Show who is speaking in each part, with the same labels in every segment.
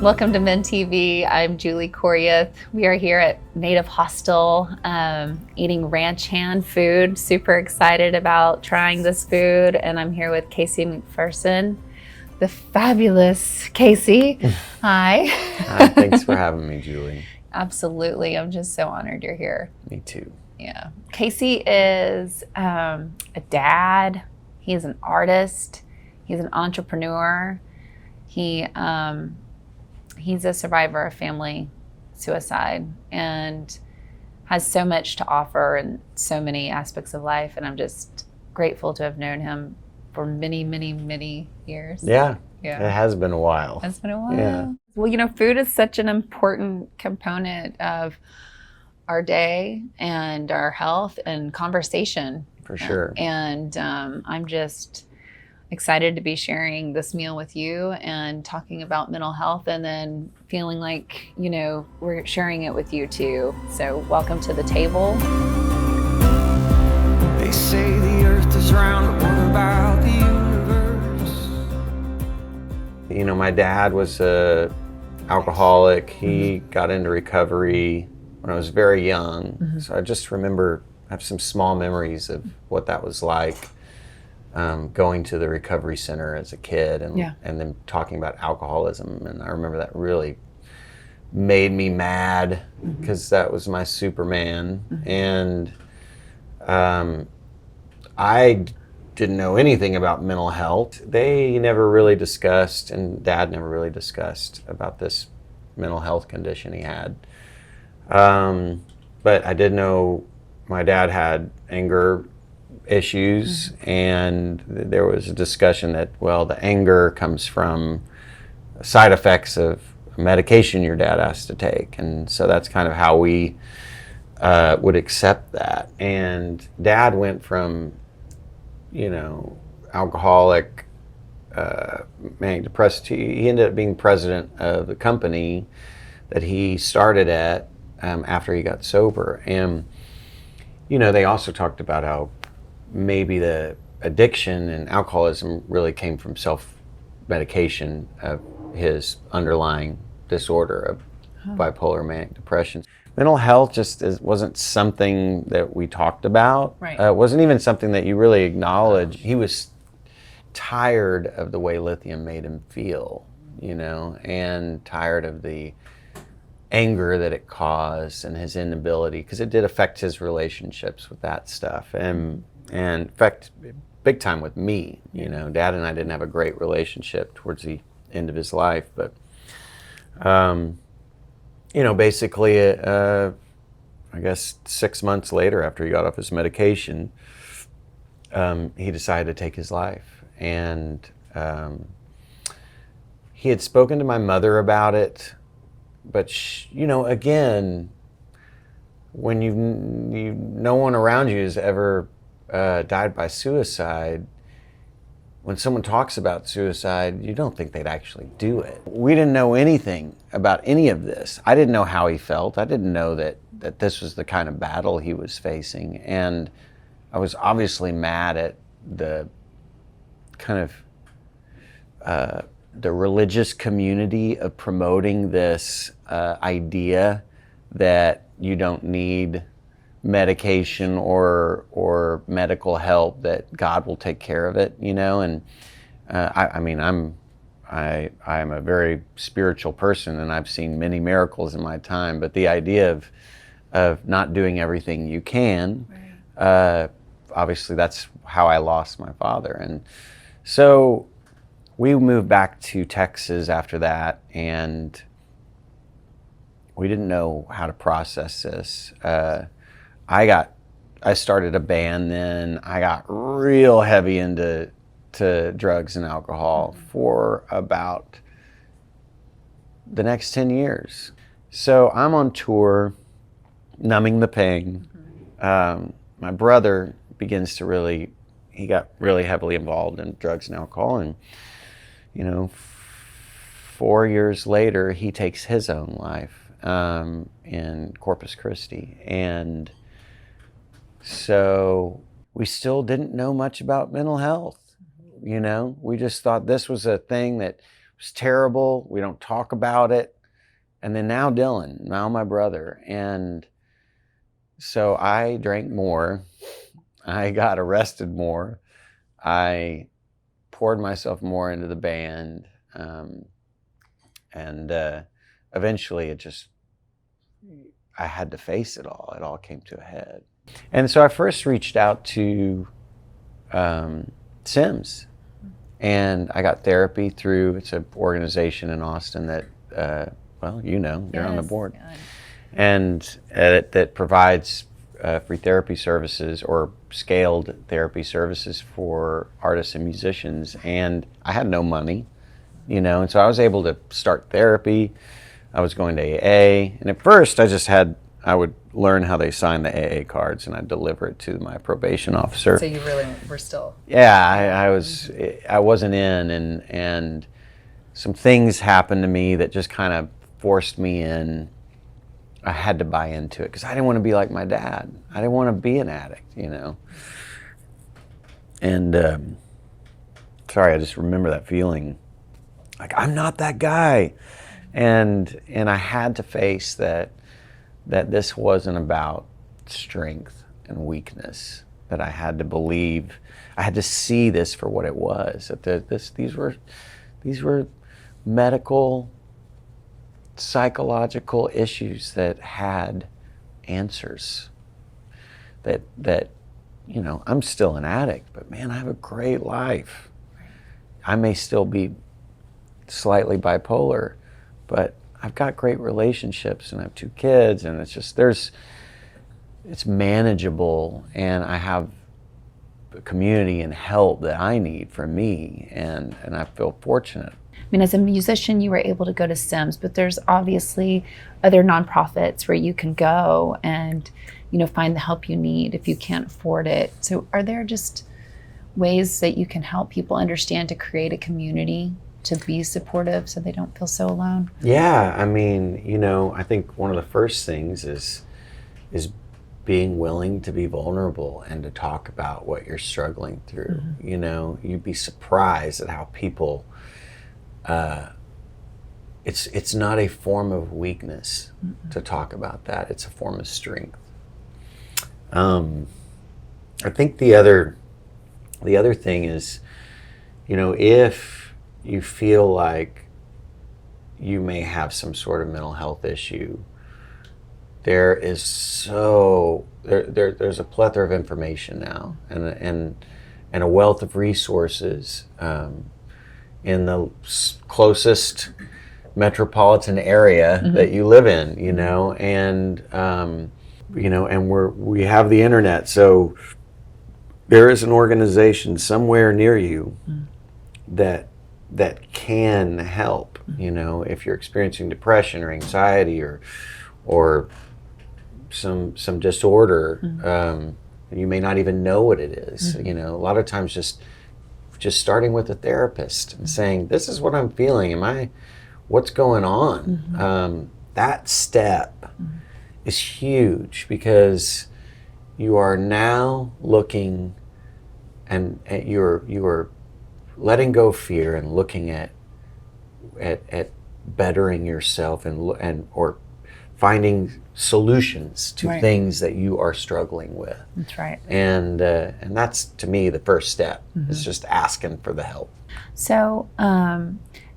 Speaker 1: Welcome to MiendTV. I'm Julie Coryath. We are here at Native Hostel eating ranch hand food. Super excited about trying this food. And I'm here with Casey McPherson, the fabulous Casey. Hi.
Speaker 2: Hi, thanks for having me, Julie.
Speaker 1: Absolutely. I'm just so honored you're here.
Speaker 2: Me too.
Speaker 1: Yeah. Casey is a dad. He's an artist. He's an entrepreneur. He's a survivor of family suicide and has so much to offer in so many aspects of life. And I'm just grateful to have known him for many, many, many years.
Speaker 2: Yeah. It has been a while.
Speaker 1: It's been a while.
Speaker 2: Yeah.
Speaker 1: Well, food is such an important component of our day and our health and conversation.
Speaker 2: For sure.
Speaker 1: And I'm just excited to be sharing this meal with you and talking about mental health, and then feeling like, we're sharing it with you too. So welcome to the table.
Speaker 3: They say the earth is round, but what about the universe?
Speaker 2: My dad was a alcoholic. He got into recovery when I was very young. Mm-hmm. So I just remember, I have some small memories of what that was like. Going to the recovery center as a kid and then talking about alcoholism. And I remember that really made me mad because that was my Superman. And I didn't know anything about mental health. They never really discussed, and Dad never really discussed about this mental health condition he had. But I did know my dad had anger issues, and there was a discussion that, the anger comes from side effects of medication your dad has to take. And so that's kind of how we would accept that. And Dad went from, alcoholic, manic depressed, he ended up being president of the company that he started at after he got sober. And, they also talked about how maybe the addiction and alcoholism really came from self-medication of his underlying disorder of bipolar manic depression. Mental health just wasn't something that we talked about.
Speaker 1: Right.
Speaker 2: It wasn't even something that you really acknowledged. He was tired of the way lithium made him feel, and tired of the anger that it caused and his inability, because it did affect his relationships with that stuff. And in fact, big time with me. Dad and I didn't have a great relationship towards the end of his life, but basically, I guess 6 months later, after he got off his medication, he decided to take his life. And he had spoken to my mother about it, but again, when no one around you has ever died by suicide, when someone talks about suicide, you don't think they'd actually do it. We didn't know anything about any of this. I didn't know how he felt. I didn't know that this was the kind of battle he was facing. And I was obviously mad at the kind of the religious community of promoting this idea that you don't need medication or medical help, that God will take care of it, and I'm a very spiritual person, and I've seen many miracles in my time, but the idea of not doing everything you can, obviously that's how I lost my father. And so we moved back to Texas after that, and we didn't know how to process this. I started a band then. I got real heavy into drugs and alcohol for about the next 10 years. So I'm on tour, numbing the pain. My brother begins to he got really heavily involved in drugs and alcohol. And, 4 years later, he takes his own life in Corpus Christi. And so we still didn't know much about mental health. We just thought this was a thing that was terrible. We don't talk about it. And then now Dylan, now my brother. And so I drank more. I got arrested more. I poured myself more into the band. And eventually I had to face it all. It all came to a head. And so I first reached out to Sims. And I got therapy through, it's an organization in Austin that, well, you're on the board.
Speaker 1: Yeah.
Speaker 2: And that provides free therapy services or scaled therapy services for artists and musicians. And I had no money, and so I was able to start therapy. I was going to AA. And at first I would learn how they sign the AA cards and I'd deliver it to my probation officer.
Speaker 1: So you really were still...
Speaker 2: Yeah, I wasn't in, and some things happened to me that just kind of forced me in. I had to buy into it because I didn't want to be like my dad. I didn't want to be an addict, And sorry, I just remember that feeling, like I'm not that guy, and I had to face that this wasn't about strength and weakness. That I had to believe, I had to see this for what it was. That these were medical, psychological issues that had answers. That I'm still an addict, but man, I have a great life. I may still be slightly bipolar, but I've got great relationships and I have 2 kids, and it's just it's manageable, and I have a community and help that I need from me, and I feel fortunate.
Speaker 1: I mean, as a musician, you were able to go to Sims, but there's obviously other nonprofits where you can go and, find the help you need if you can't afford it. So are there just ways that you can help people understand to create a community to be supportive so they don't feel so alone?
Speaker 2: Yeah, I mean, I think one of the first things is being willing to be vulnerable and to talk about what you're struggling through. Mm-hmm. You'd be surprised at how people, it's not a form of weakness mm-hmm. to talk about that. It's a form of strength. I think the other thing is, if you feel like you may have some sort of mental health issue, there's a plethora of information now and a wealth of resources in the closest metropolitan area mm-hmm. that you live in, and we have the internet, so there is an organization somewhere near you mm-hmm. that can help, mm-hmm. If you're experiencing depression or anxiety or some disorder, mm-hmm. You may not even know what it is. Mm-hmm. A lot of times just starting with a therapist and saying, this is what I'm feeling, what's going on? Mm-hmm. That step mm-hmm. is huge, because you are now looking and you're letting go of fear and looking at bettering yourself or finding solutions to
Speaker 1: right.
Speaker 2: things that you are struggling with.
Speaker 1: That's right.
Speaker 2: And that's, to me, the first step
Speaker 1: mm-hmm.
Speaker 2: is just asking for the help.
Speaker 1: So,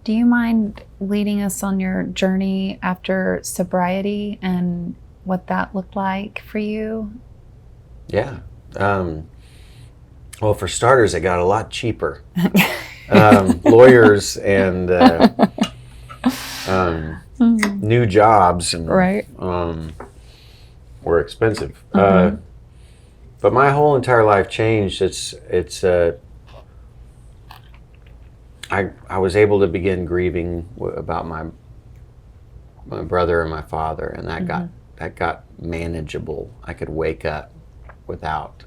Speaker 1: do you mind leading us on your journey after sobriety and what that looked like for you?
Speaker 2: Yeah. Well, for starters, it got a lot cheaper. Lawyers and mm-hmm. new jobs and
Speaker 1: right.
Speaker 2: Were expensive.
Speaker 1: Mm-hmm.
Speaker 2: But my whole entire life changed. I was able to begin grieving about my brother and my father, and that got manageable. I could wake up without,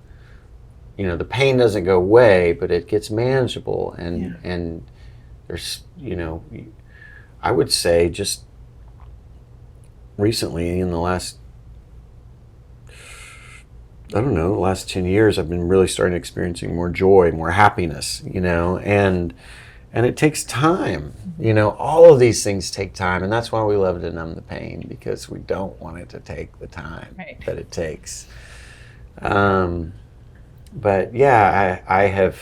Speaker 2: the pain doesn't go away, but it gets manageable, and there's, I would say just recently in the last 10 years, I've been really starting experiencing more joy, more happiness, and And it takes time. You know, all of these things take time, and that's why we love to numb the pain, because we don't want it to take the time that it takes. But yeah, I have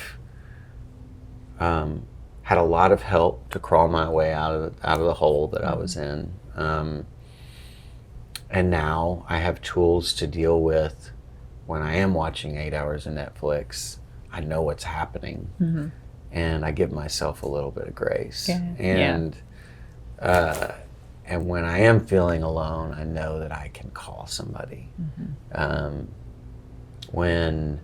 Speaker 2: had a lot of help to crawl my way out of the hole that I was in. And now I have tools to deal with when I am watching 8 hours of Netflix. I know what's happening, and I give myself a little bit of grace. And when I am feeling alone, I know that I can call somebody. When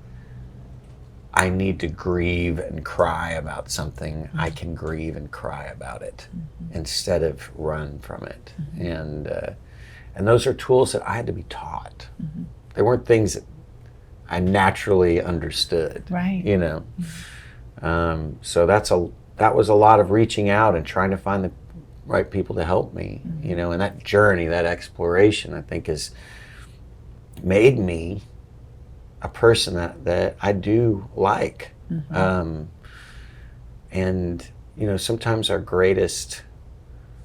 Speaker 2: I need to grieve and cry about something, I can grieve and cry about it instead of run from it. And those are tools that I had to be taught. They weren't things that I naturally understood, you know. So that was a lot of reaching out and trying to find the right people to help me, you know. And that journey, that exploration, I think has made me a person that I do like. And, you know, sometimes our greatest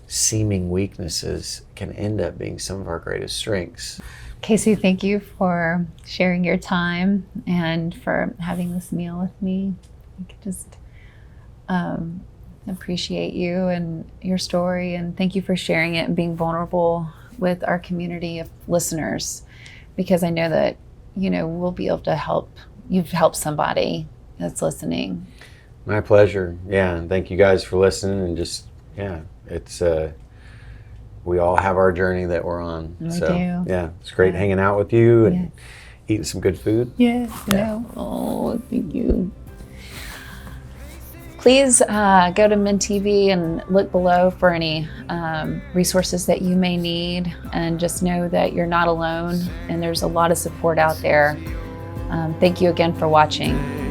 Speaker 2: seeming weaknesses can end up being some of our greatest strengths.
Speaker 1: Casey, thank you for sharing your time and for having this meal with me. I could just appreciate you and your story, and thank you for sharing it and being vulnerable with our community of listeners, because I know that, you know, we'll be able to help. You've helped somebody that's listening.
Speaker 2: My pleasure. Yeah, and thank you guys for listening, and just, yeah, it's we all have our journey that we're on.
Speaker 1: We do.
Speaker 2: Yeah, it's great hanging out with you and eating some good food.
Speaker 1: Oh, thank you. Please go to MiendTV and look below for any resources that you may need, and just know that you're not alone and there's a lot of support out there. Thank you again for watching.